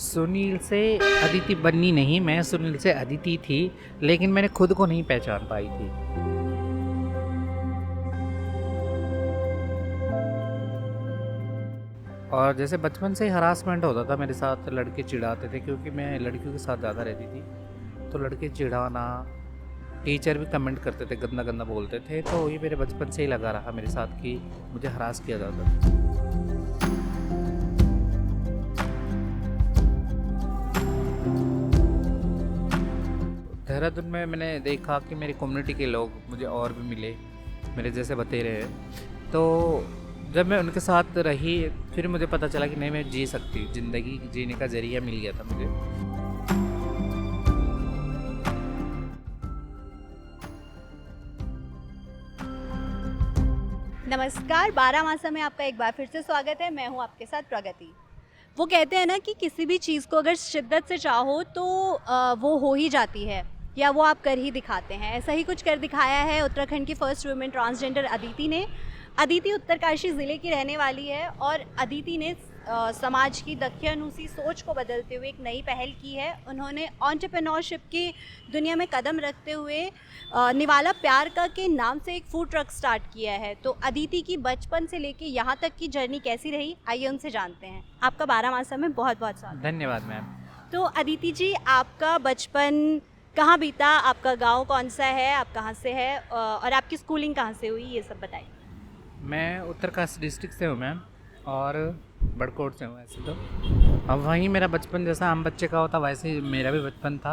सुनील से अदिति बनी नहीं, मैं सुनील से अदिति थी, लेकिन मैंने खुद को नहीं पहचान पाई थी। और जैसे बचपन से ही हरासमेंट होता था मेरे साथ, लड़के चिढ़ाते थे क्योंकि मैं लड़कियों के साथ ज़्यादा रहती थी, तो लड़के चिढ़ाना, टीचर भी कमेंट करते थे, गंदा गंदा बोलते थे, तो ये मेरे बचपन से ही लगा रहा मेरे साथ कि मुझे हरास किया जाता था। देहरादून में मैंने देखा कि मेरी कम्युनिटी के लोग मुझे और भी मिले, मेरे जैसे बतेरे हैं, तो जब मैं उनके साथ रही फिर मुझे पता चला कि नहीं, मैं जी सकती, ज़िंदगी जीने का ज़रिया मिल गया था मुझे। नमस्कार, 12 मासा में आपका एक बार फिर से स्वागत है। मैं हूं आपके साथ प्रगति। वो कहते हैं ना कि किसी भी चीज़ को अगर शिद्दत से चाहो तो वो हो ही जाती है, या वो आप कर ही दिखाते हैं। ऐसा ही कुछ कर दिखाया है उत्तराखंड की फर्स्ट वुमेन ट्रांसजेंडर अदिति ने। अदिति उत्तरकाशी ज़िले की रहने वाली है और अदिति ने समाज की दक्यानुसी सोच को बदलते हुए एक नई पहल की है। उन्होंने एंटरप्रेन्योरशिप की दुनिया में कदम रखते हुए निवाला प्यार का के नाम से एक फूड ट्रक स्टार्ट किया है। तो अदिति की बचपन से लेके यहाँ तक की जर्नी कैसी रही, आइए उनसे जानते हैं। आपका 12 मासा में बहुत बहुत स्वागत। धन्यवाद मैम। तो अदिति जी, आपका बचपन कहाँ बीता, आपका गांव कौन सा है, आप कहाँ से है और आपकी स्कूलिंग कहाँ से हुई, ये सब बताइए। मैं उत्तरकाशी डिस्ट्रिक्ट से हूँ मैम, और बड़कोट से हूँ ऐसे तो। अब वहीं मेरा बचपन जैसा आम बच्चे का होता वैसे ही मेरा भी बचपन था,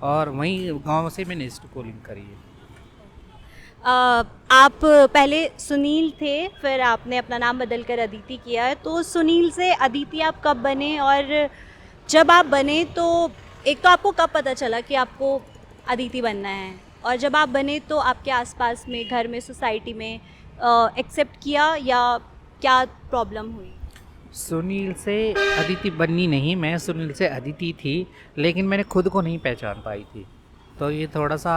और वहीं गांव से मैंने स्कूलिंग करी है। आप पहले सुनील थे, फिर आपने अपना नाम बदल कर अदिति किया है। तो सुनील से अदिति आप कब बने, और जब आप बने तो एक तो आपको कब पता चला कि आपको अदिति बनना है, और जब आप बने तो आपके आसपास में, घर में, सोसाइटी में एक्सेप्ट किया या क्या प्रॉब्लम हुई? सुनील से अदिति बनी नहीं, मैं सुनील से अदिति थी, लेकिन मैंने खुद को नहीं पहचान पाई थी। तो ये थोड़ा सा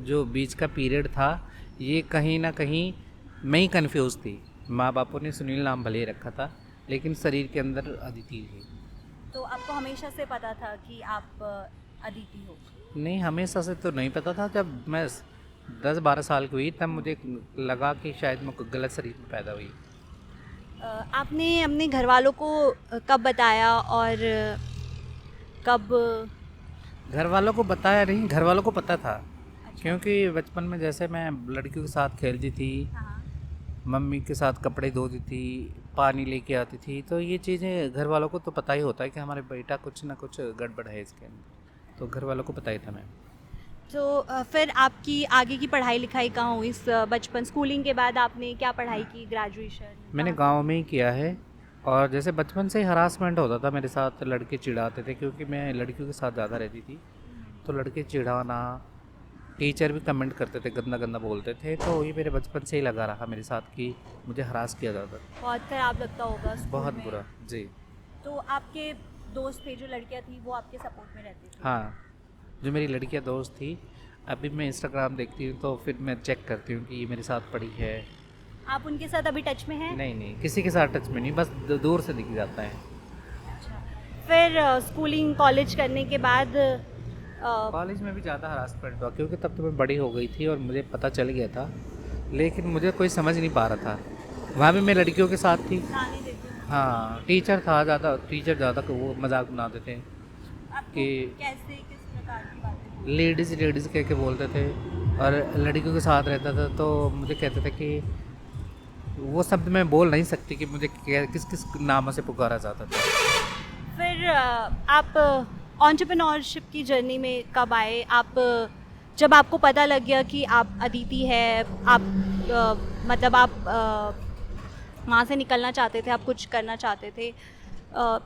जो बीच का पीरियड था, ये कहीं ना कहीं मैं ही कन्फ्यूज़ थी। माँ बापों ने सुनील नाम भले ही रखा था, लेकिन शरीर के अंदर अदिति थी। तो आपको हमेशा से पता था कि आप अदिति हो? नहीं, हमेशा से तो नहीं पता था। जब मैं 10-12 साल की हुई तब मुझे लगा कि शायद मैं कोई गलत शरीर में पैदा हुई। आपने अपने घर वालों को कब बताया और कब? घर वालों को बताया नहीं, घर वालों को पता था। अच्छा। क्योंकि बचपन में जैसे मैं लड़कियों के साथ खेलती थी, हाँ। मम्मी के साथ कपड़े धोती थी, पानी लेके आती थी, तो ये चीज़ें घर वालों को तो पता ही होता है कि हमारे बेटा कुछ ना कुछ गड़बड़ है इसके अंदर, तो घर वालों को पता ही था मैम। तो फिर आपकी आगे की पढ़ाई लिखाई कहाँ हुई? इस बचपन स्कूलिंग के बाद आपने क्या पढ़ाई की, ग्रेजुएशन? मैंने गांव में ही किया है, और जैसे बचपन से ही हरासमेंट होता था मेरे साथ, लड़के चिढ़ाते थे क्योंकि मैं लड़कियों के साथ ज़्यादा रहती थी, तो लड़के चिढ़ाना, टीचर भी कमेंट करते थे, गंदा गंदा बोलते थे, तो ये मेरे बचपन से ही लगा रहा मेरे साथ कि मुझे हरास किया जाता था। बहुत खराब लगता होगा स्कूल बहुत में। बुरा जी। तो आपके दोस्त थे, जो लड़कियां थी, वो आपके सपोर्ट में रहती थी? हाँ, जो मेरी लड़कियाँ दोस्त थी, अभी मैं इंस्टाग्राम देखती हूँ तो फिर मैं चेक करती हूँ कि ये मेरे साथ पड़ी है। आप उनके साथ अभी टच में हैं? नहीं नहीं, किसी के साथ टच में नहीं, बस दूर से दिख जाता है। अच्छा। फिर स्कूलिंग, कॉलेज करने के बाद कॉलेज में भी ज़्यादा हरासमेंट हुआ क्योंकि तब तो मैं बड़ी हो गई थी और मुझे पता चल गया था, लेकिन मुझे कोई समझ नहीं पा रहा था। वहाँ भी मैं लड़कियों के साथ थी। गाने देती हूँ। हाँ, टीचर था ज़्यादा, टीचर ज़्यादा वो मजाक बनाते थे आपको कि कैसे, किस प्रकार की बातें? लेडीज़ लेडीज़ कह के बोलते थे, और लड़कियों के साथ रहता था तो मुझे कहते थे कि वो शब्द मैं बोल नहीं सकती कि मुझे किस किस नामों से पुकारा जाता था। फिर आप एंटरप्रेन्योरशिप की जर्नी में कब आए? आप जब आपको पता लग गया कि आप अदिति है, आप मतलब आप वहाँ से निकलना चाहते थे, आप कुछ करना चाहते थे, अ,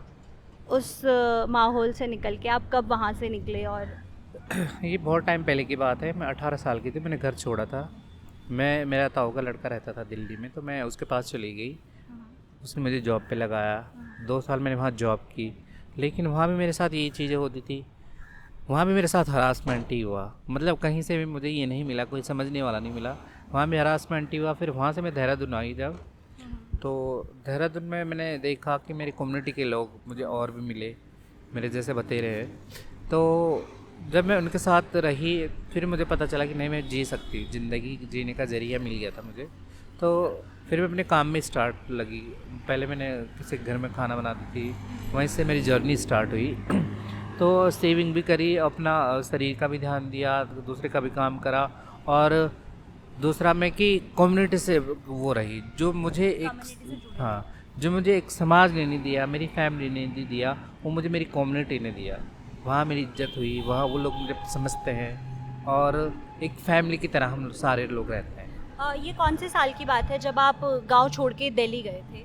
उस माहौल से निकल के आप कब वहाँ से निकले? और ये बहुत टाइम पहले की बात है, मैं 18 साल की थी, मैंने घर छोड़ा था। मेरा ताऊ का लड़का रहता था दिल्ली में, तो मैं उसके पास चली गई। उसने मुझे जॉब पे लगाया, 2 साल मैंने वहाँ जॉब की, लेकिन वहाँ भी मेरे साथ यही चीज़ें होती थी। वहाँ भी मेरे साथ हरासमेंट ही हुआ, मतलब कहीं से भी मुझे ये नहीं मिला, कोई समझने वाला नहीं मिला, वहाँ भी हरासमेंट ही हुआ। फिर वहाँ से मैं देहरादून आई जब, तो देहरादून में मैंने देखा कि मेरी कम्युनिटी के लोग मुझे और भी मिले, मेरे जैसे बतेरे हैं। तो जब मैं उनके साथ रही फिर मुझे पता चला कि नहीं, मैं जी सकती, ज़िंदगी जीने का ज़रिया मिल गया था मुझे। तो फिर मैं अपने काम में स्टार्ट लगी। पहले मैंने किसी के घर में खाना बनाती थी, वहीं से मेरी जर्नी स्टार्ट हुई। तो सेविंग भी करी, अपना शरीर का भी ध्यान दिया, दूसरे का भी काम करा। और दूसरा मैं कि कम्युनिटी से वो रही, जो मुझे एक, कम्युनिटी से जुड़े हाँ, जो मुझे एक समाज ने नहीं दिया, मेरी फैमिली ने नहीं दिया, वो मुझे मेरी कम्युनिटी ने दिया। वहाँ मेरी इज्जत हुई, वहाँ वो लोग मुझे समझते हैं और एक फैमिली की तरह हम सारे लोग रहते हैं। ये कौन से साल की बात है जब आप गांव छोड़ के दिल्ली गए थे?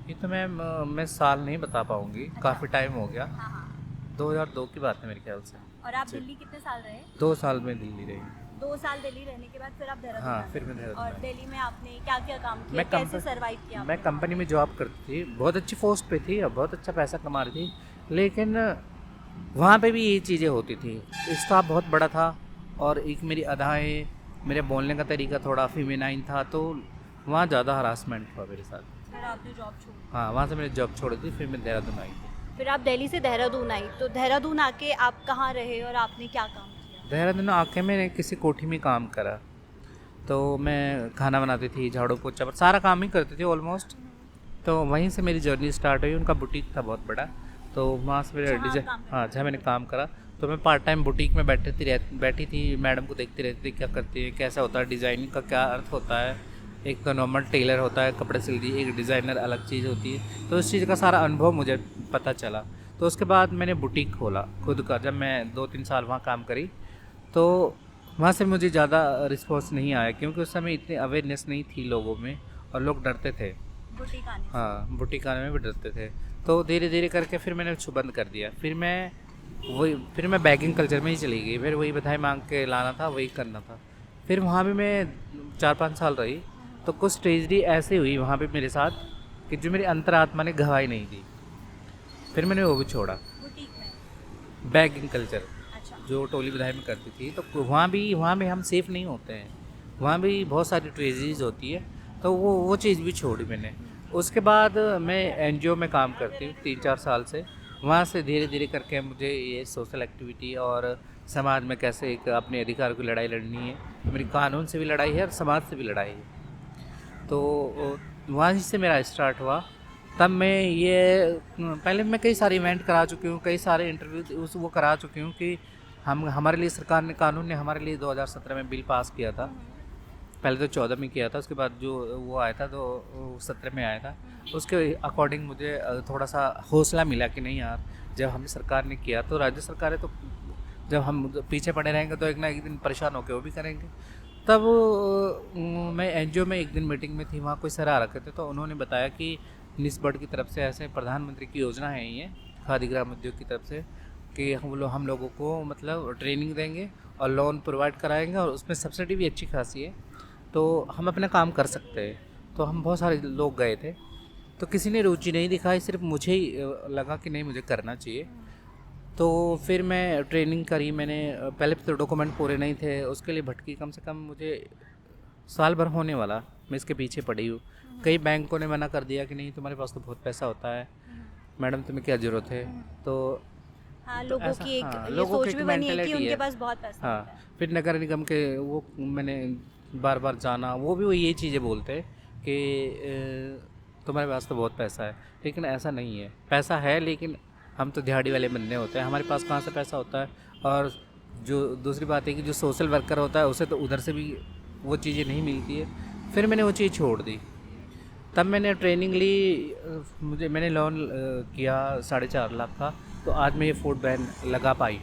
ये तो मैं साल नहीं बता पाऊँगी, काफ़ी टाइम हो गया। हाँ हाँ। 2002 की बात है मेरे ख्याल से। और आप दिल्ली कितने साल रहे? 2 साल में दिल्ली रही। 2 साल दिल्ली रहने के बाद फिर आप देहरादून हाँ, आ गए। फिर मैं देहरादून और आया। दिल्ली में आपने क्या क्या काम किया, मैं कैसे सरवाइव किया मैं आपने? कंपनी में जॉब करती थी, बहुत अच्छी पोस्ट पे थी और बहुत अच्छा पैसा कमा रही थी। लेकिन वहाँ पे भी यही चीज़ें होती थी। स्टाफ बहुत बड़ा था और एक मेरी अदाएँ, मेरे बोलने का तरीका थोड़ा फेमिनाइन था, तो वहाँ ज़्यादा हरासमेंट हुआ मेरे साथ। फिर आपने जॉब छोड़ी? हाँ, वहाँ से मैंने जॉब छोड़ी थी, फिर मैं देहरादून आई थी। फिर आप दिल्ली से देहरादून आई, तो देहरादून आके आप कहाँ रहे और आपने क्या काम किया? देहरादून आके मैंने किसी कोठी में काम करा। तो मैं खाना बनाती थी, झाड़ू पोछा पर सारा काम ही करती थी ऑलमोस्ट। तो वहीं से मेरी जर्नी स्टार्ट हुई। उनका बुटीक था बहुत बड़ा, तो वहाँ से मेरा जहाँ आप डिजाइन, काम करते हाँ, जहाँ मैंने काम करा। तो मैं पार्ट टाइम बुटीक में बैठी थी, मैडम को देखती रहती थी क्या करती है, कैसा होता है, डिज़ाइनिंग का क्या अर्थ होता है। एक तो नॉर्मल टेलर होता है, कपड़े सिल दी, एक डिज़ाइनर अलग चीज़ होती है। तो उस चीज़ का सारा अनुभव मुझे पता चला। तो उसके बाद मैंने बुटीक खोला खुद का। जब मैं 2-3 साल वहाँ काम करी, तो वहाँ से मुझे ज़्यादा रिस्पॉन्स नहीं आया, क्योंकि उस समय इतनी अवेयरनेस नहीं थी लोगों में और लोग डरते थे। बुटीक आने से? हाँ, बुटीक आने में भी डरते थे। तो धीरे धीरे करके फिर मैंने उसको बंद कर दिया। फिर मैं बैगिंग कल्चर में ही चली गई। फिर वही बधाई मांग के लाना था, वही करना था। फिर वहाँ भी मैं 4-5 साल रही। तो कुछ ट्रेजेडी ऐसी हुई वहाँ पे मेरे साथ कि जो मेरी अंतरात्मा ने गवाही नहीं दी। फिर मैंने वो भी छोड़ा, बुटीक में? बैगिंग कल्चर अच्छा। जो टोली बधाई में करती थी। तो वहाँ भी हम सेफ़ नहीं होते हैं, वहाँ भी बहुत सारी ट्रेजेडीज होती है। तो वो चीज़ भी छोड़ी मैंने। उसके बाद मैं एनजीओ में काम करती हूँ 3-4 साल से। वहाँ से धीरे धीरे करके मुझे ये सोशल एक्टिविटी और समाज में कैसे एक अपने अधिकार की लड़ाई लड़नी है। तो मेरी कानून से भी लड़ाई है और समाज से भी लड़ाई है। तो वहाँ से मेरा स्टार्ट हुआ। तब मैं ये पहले मैं कई सारे इवेंट करा चुकी हूँ, कई सारे इंटरव्यू वो करा चुकी हूँ कि हमारे लिए कानून ने हमारे लिए 2017 में बिल पास किया था। पहले तो 14 में किया था, उसके बाद जो वो आया था तो 17 में आया था। उसके अकॉर्डिंग मुझे थोड़ा सा हौसला मिला कि नहीं यार, जब हमें सरकार ने किया तो राज्य सरकार है, तो जब हम पीछे पड़े रहेंगे तो एक ना एक दिन परेशान होकर वो भी करेंगे। तब मैं एनजीओ में एक दिन मीटिंग में थी, वहाँ कोई सर आ रखे थे। तो उन्होंने बताया कि निस्बड की तरफ से ऐसे प्रधानमंत्री की योजना है ये, खादी ग्राम उद्योग की तरफ से, कि हम लोगों को मतलब ट्रेनिंग देंगे और लोन प्रोवाइड कराएंगे और उसमें सब्सिडी भी अच्छी खासी है, तो हम अपना काम कर सकते हैं। तो हम बहुत सारे लोग गए थे, तो किसी ने रुचि नहीं दिखाई, सिर्फ मुझे ही लगा कि नहीं मुझे करना चाहिए। तो फिर मैं ट्रेनिंग करी मैंने। पहले तो डॉक्यूमेंट पूरे नहीं थे, उसके लिए भटकी कम से कम मुझे साल भर होने वाला, मैं इसके पीछे पड़ी हूँ। कई बैंकों ने मना कर दिया कि नहीं तुम्हारे पास तो बहुत पैसा होता है, मैडम तुम्हें क्या ज़रूरत है। तो हाँ, तो लोगों ऐसा, की एक हाँ, ये लोगों सोच की भी एक बनी है कि मेंटेलिटी उनके है। पास बहुत पैसा होता हाँ, है। फिर नगर निगम के वो मैंने बार बार जाना, वो भी यही चीज़ें बोलते हैं कि तुम्हारे पास तो बहुत पैसा है, लेकिन ऐसा नहीं है। पैसा है लेकिन हम तो दिहाड़ी वाले बंदे होते हैं, हमारे पास कहाँ से पैसा होता है। और जो दूसरी बात है कि जो सोशल वर्कर होता है उसे तो उधर से भी वो चीज़ें नहीं मिलती है। फिर मैंने वो चीज़ छोड़ दी। तब मैंने ट्रेनिंग ली, मैंने लोन किया 4.5 लाख का। तो आज मैं ये फूड बैन लगा पाई।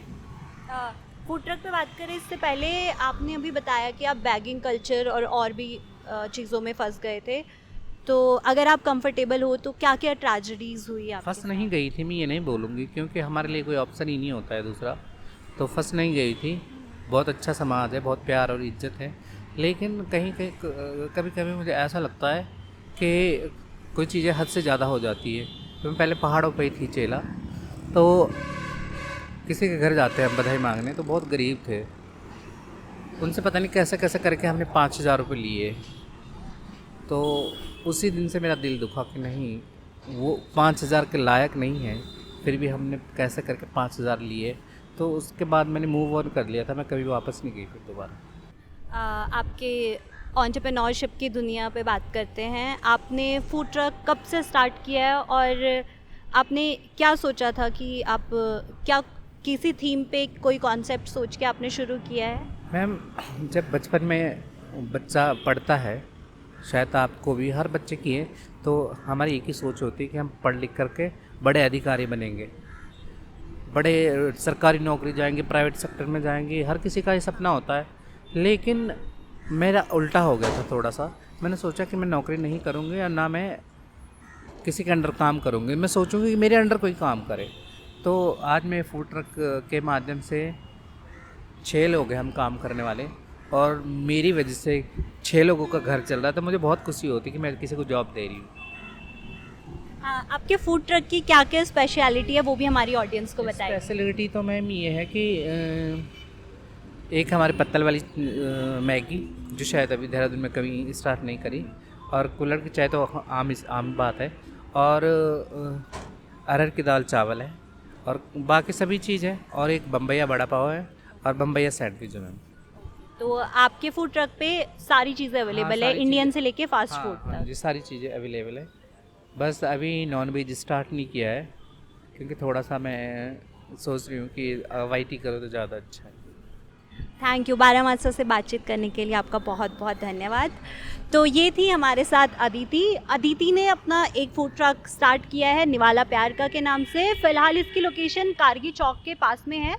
फूड ट्रक पे बात करें इससे पहले आपने अभी बताया कि आप बैगिंग कल्चर और भी चीज़ों में फंस गए थे। तो अगर आप कंफर्टेबल हो तो क्या क्या ट्रेजेडीज़ हुई आपके फंस साथ? नहीं गई थी, मैं ये नहीं बोलूँगी, क्योंकि हमारे लिए कोई ऑप्शन ही नहीं होता है दूसरा। तो फंस नहीं गई थी। बहुत अच्छा समाज है, बहुत प्यार और इज्जत है। लेकिन कहीं कहीं कभी कभी मुझे ऐसा लगता है कि कोई चीज़ें हद से ज़्यादा हो जाती है। तो मैं पहले पहाड़ों पे ही थी चेला, तो किसी के घर जाते हैं हम बधाई मांगने, तो बहुत गरीब थे। उनसे पता नहीं कैसे कैसे करके हमने 5,000 रुपये लिए। तो उसी दिन से मेरा दिल दुखा कि नहीं, वो 5,000 के लायक नहीं है। फिर भी हमने कैसे करके 5,000 लिए, तो उसके बाद मैंने मूव ऑन कर लिया था, मैं कभी वापस नहीं गई फिर दोबारा। आपके एंटरप्रेन्योरशिप की दुनिया पे बात करते हैं। आपने फूड ट्रक कब से स्टार्ट किया है और आपने क्या सोचा था कि आप क्या किसी थीम पे कोई कॉन्सेप्ट सोच के आपने शुरू किया है? मैम, जब बचपन में बच्चा पढ़ता है, शायद आपको भी, हर बच्चे की है, तो हमारी एक ही सोच होती है कि हम पढ़ लिख करके बड़े अधिकारी बनेंगे, बड़े सरकारी नौकरी जाएंगे, प्राइवेट सेक्टर में जाएंगे, हर किसी का ये सपना होता है। लेकिन मेरा उल्टा हो गया था थोड़ा सा। मैंने सोचा कि मैं नौकरी नहीं करूँगी और ना मैं किसी के अंडर काम करूँगी, मैं सोचूंगी कि मेरे अंडर कोई काम करे। तो आज मैं फूड ट्रक के माध्यम से 6 लोग हैं हम काम करने वाले, और मेरी वजह से 6 लोगों का घर चल रहा है, तो मुझे बहुत खुशी होती है कि मैं किसी को जॉब दे रही हूँ। आपके फूड ट्रक की क्या क्या स्पेशलिटी है वो भी हमारी ऑडियंस को बताइए। फैसिलिटी तो मैम ये है कि एक हमारे पत्तल वाली मैगी, जो शायद अभी देहरादून में कभी स्टार्ट नहीं करी, और कुल्हड़ की चाय तो आम बात है, और अरहर की दाल चावल है, और बाकी सभी चीज़ है, और एक बम्बैया बड़ा पाव है, और बम्बैया सैंडविच है मैम। तो आपके फूड ट्रक पे सारी चीज़ें अवेलेबल है, सारी इंडियन चीज़ें। से लेके फास्ट हाँ फूड हाँ तक। जी, सारी चीज़ें अवेलेबल है। बस अभी नॉन वेज स्टार्ट नहीं किया है, क्योंकि थोड़ा सा मैं सोच रही हूँ कि वाईटी करो तो ज़्यादा अच्छा है। थैंक यू, बारामासा से बातचीत करने के लिए आपका बहुत बहुत धन्यवाद। तो ये थी हमारे साथ अदिति। अदिति ने अपना एक फूड ट्रक स्टार्ट किया है निवाला प्यार का के नाम से। फ़िलहाल इसकी लोकेशन कारगी चौक के पास में है,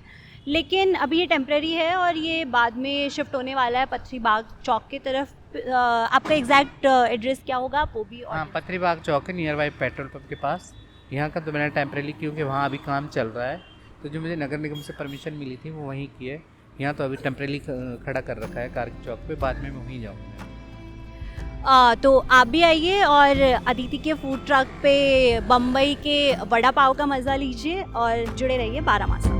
लेकिन अभी ये टेम्प्रेरी है और ये बाद में शिफ्ट होने वाला है पथरी बाग चौक की तरफ। आपका एग्जैक्ट एड्रेस क्या होगा आप वो भी हाँ, पथरी बाग चौक है, नियर बाई पेट्रोल पंप के पास। यहाँ का तो मैंने टेम्परेरी, क्योंकि वहाँ अभी काम चल रहा है, तो जो मुझे नगर निगम से परमिशन मिली थी वो वहीं की है। यहाँ तो अभी टेम्परेरी खड़ा कर रखा है कारगी चौक पे, बाद में मैं वहीं जाऊँगा। तो आप भी आइए और अदिति के फूड ट्रक पे बम्बई के वड़ा पाव का मज़ा लीजिए और जुड़े रहिए बारामासा।